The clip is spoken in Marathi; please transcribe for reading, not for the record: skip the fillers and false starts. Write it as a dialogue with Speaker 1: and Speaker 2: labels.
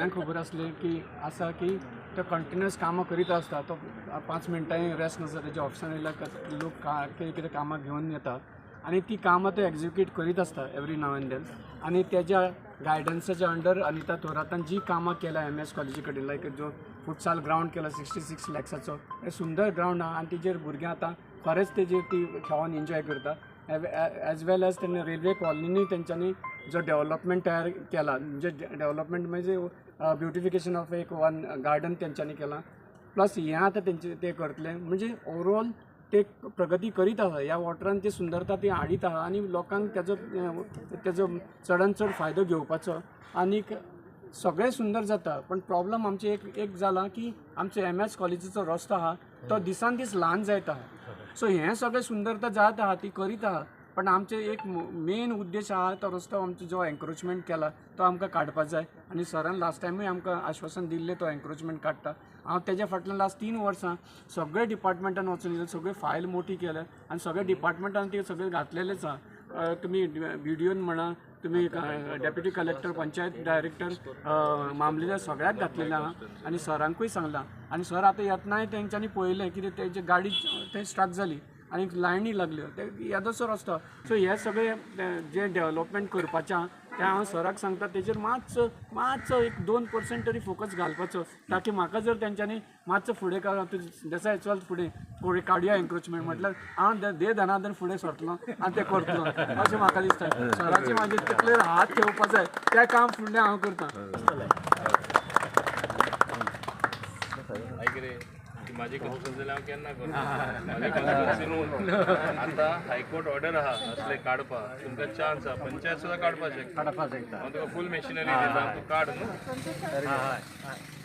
Speaker 1: खबर असले की असा की तो कंटिन्युअस कामां करीत आसता तो 5 मिनटांनी रेस्ट नासता तेच्या ऑफिसान येयला लोक कितें कामां घेवन येता आनी ती कामां तो एक्झिक्यूट करीत आसता एवरी नाव एंड देन आनी त्याच्या गायडन्साच्या अंडर अनिता थोरातान जी कामां केल्या MS कॉलेजी कडेन लायक जो फुटसाल ग्राउंड केला 66 लॅक्साचो हे सुंदर ग्राउंड आहा आनी तेजेर भुरगीं आतां खरेंच तेजेर ती खेळोन एन्जॉय करता एज वेल एज त्यांनी रेल्वे कॉलनीनी तेंच्यांनी जो डेव्हलपमेंट तयार केला म्हणजे डेव्हलपमेंट म्हणजे ब्युटिफिकेशन ऑफ एक वन गार्डन तेंच्यांनी केला प्लस हें आतां तेंचे ते करतले म्हणजे ओवरऑल ते प्रगती करीत आसा ह्या वॉटरान ती सुंदरता ती हाडीत आहा आनी लोकांक तेजो चडान चड फायदो घेवपाचो आनीक सगळें सुंदर जाता पण प्रॉब्लम आमचे एक जाला की आमचो MS कॉलेजीचो रस्तो आहा तो दिसान दीस ल्हान जायत आहा सो हें सगळें सुंदरता जात आहा ती करीत आहा पण आमचे एक मेन उद्देश आहा तो रस्तो आमचो जो एन्क्रोचमेंट केला तो आमकां काडपाक जाय आनी सरान लास्ट टायमूय आमकां आश्वासन दिल्लें तो एन्क्रोचमेंट काडटा हांव तेज्या फाटल्यान लास्ट 3 वर्सां सगळे डिपार्टमेंटान वचून येयले सगळे फायल मोठी केल्या आनी सगळे डिपार्टमेंटान ती सगळे घातलेलेच आहा तुमी BDOन म्हणा तुमी डेप्युटी कलेक्टर पंचायत डायरेक्टर मामलेदार सगळ्याक घातलेले आहा आनी सरांकूय सांगलां आनी सर आतां येतनाय तेंच्यांनी पळयलें कितें तेजी गाडी थंय स्ट्रक जाली आनी लायनी लागल्यो ते येदोसो रस्तो सो हे सगळें जे डेव्हलपमेंट करपाचें तें हांव सराक सांगता तेजेर मातसो एक 2% तरी फोकस घालपाचो ताकी म्हाका जर तेंच्यांनी मातसो फुडें देसाय चल फुडें काडया एन्क्रोचमेंट म्हटल्यार हांव दे धनादन फुडें सरतलो आनी तें करतलो अशें म्हाका दिसता सराचे म्हाजे कितले हात ठेवपाक जाय तें काम फुडलें हांव करतां
Speaker 2: माझी कॉन्स्टिट्युन्सी हांव केन्ना करता माझ्या कॉन्स्टिट्युन्सीन आतां हायकोर्ट ऑर्डर आहा असले काडपा तुमकां चान्स आहा पंचायत सुद्दां काडपाक शकता हांव तुका फूल मशिनरी दिता तूं काड न्हू